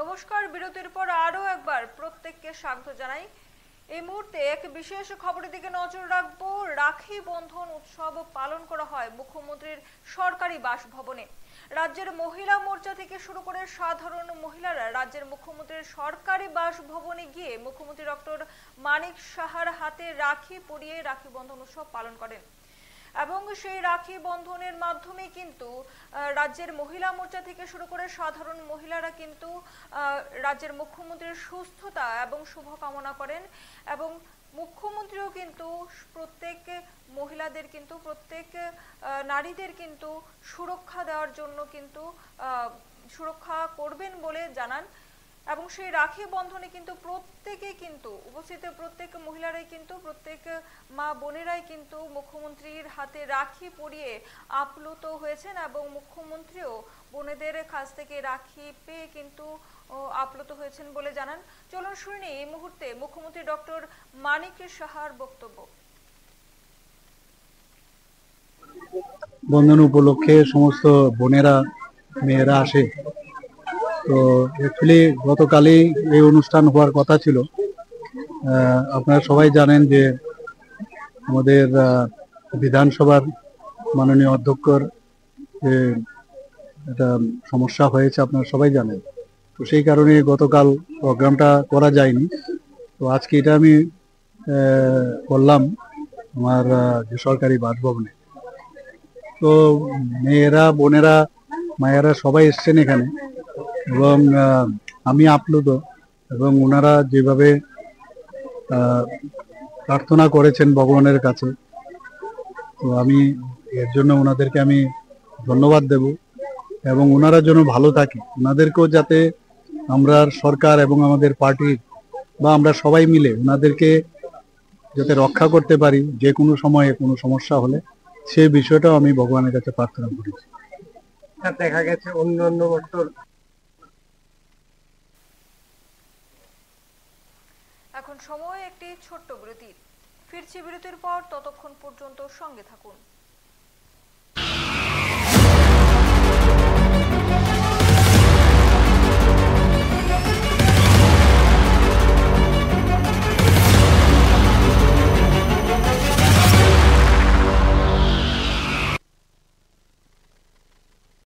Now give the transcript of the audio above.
নমস্কার। বিরতির পর আরো একবার প্রত্যেককে স্বাগত জানাই। এই মুহূর্তে এক বিশেষ খবরের দিকে নজর রাখবো। রাখি বন্ধন উৎসব পালন করা হয় মুখ্যমন্ত্রীর সরকারি বাসভবনে। রাজ্যের মহিলা মোর্চা থেকে শুরু করে সাধারণ মহিলারা রাজ্যের মুখ্যমন্ত্রীর সরকারি বাসভবনে গিয়ে মুখ্যমন্ত্রী ডক্টর মানিক সাহার হাতে রাখি পরিয়ে রাখি বন্ধন উৎসব পালন করেন এবং সেই রাখি বন্ধনের মাধ্যমে কিন্তু রাজ্যের মহিলা মোর্চা থেকে শুরু করে সাধারণ মহিলারা কিন্তু রাজ্যের মুখ্যমন্ত্রীর সুস্থতা এবং শুভকামনা করেন এবং মুখ্যমন্ত্রীও কিন্তু প্রত্যেক মহিলাদের কিন্তু প্রত্যেক নারীদের কিন্তু সুরক্ষা দেওয়ার জন্য কিন্তু সুরক্ষা করবেন বলে জানান এবং সেই রাখি বন্ধনে কিন্তু প্রত্যেকে কিন্তু উপস্থিত প্রত্যেক মহিলারাই কিন্তু প্রত্যেক মা বোনেরাই কিন্তু মুখ্যমন্ত্রীর হাতে রাখি পরিয়ে আপ্লুত হয়েছেন এবং মুখ্যমন্ত্রীও বোনেদের কাছ থেকে রাখি পেয়ে কিন্তু আপ্লুত হয়েছেন বলে জানান। চলুন শুনে এই মুহূর্তে মুখ্যমন্ত্রী ডক্টর মানিক সাহার বক্তব্য। বন্ধন উপলক্ষে সমস্ত বোনেরা মেয়েরা আসে। তো অ্যাকচুয়ালি গতকালই এই অনুষ্ঠান হওয়ার কথা ছিল। আপনারা সবাই জানেন যে আমাদের বিধানসভার মাননীয় অধ্যক্ষর যে একটা সমস্যা হয়েছে আপনারা সবাই জানেন। তো সেই কারণে গতকাল প্রোগ্রামটা করা যায়নি। তো আজকে এটা আমি করলাম আমার যে সরকারি বাসভবনে। তো মেয়েরা বোনেরা মায়েরা সবাই এসছেন এখানে এবং আমি আপ্লুত এবং ওনারা যেভাবে প্রার্থনা করেছেন ভগবানের কাছে, তো আমি এর জন্য ওনাদেরকে আমি ধন্যবাদ দেব এবং ওনারা যেন ভালো থাকে, ওনাদেরকেও যাতে আমরা সরকার এবং আমাদের পার্টির বা আমরা সবাই মিলে ওনাদেরকে যাতে রক্ষা করতে পারি যে কোনো সময়ে কোনো সমস্যা হলে, সেই বিষয়টাও আমি ভগবানের কাছে প্রার্থনা করেছি। দেখা গেছে অন্যান্য বছর। এখন সময় একটি ছোট্ট বিরতির। ফিরছি বিরতির পর, ততক্ষণ পর্যন্ত সঙ্গে থাকুন।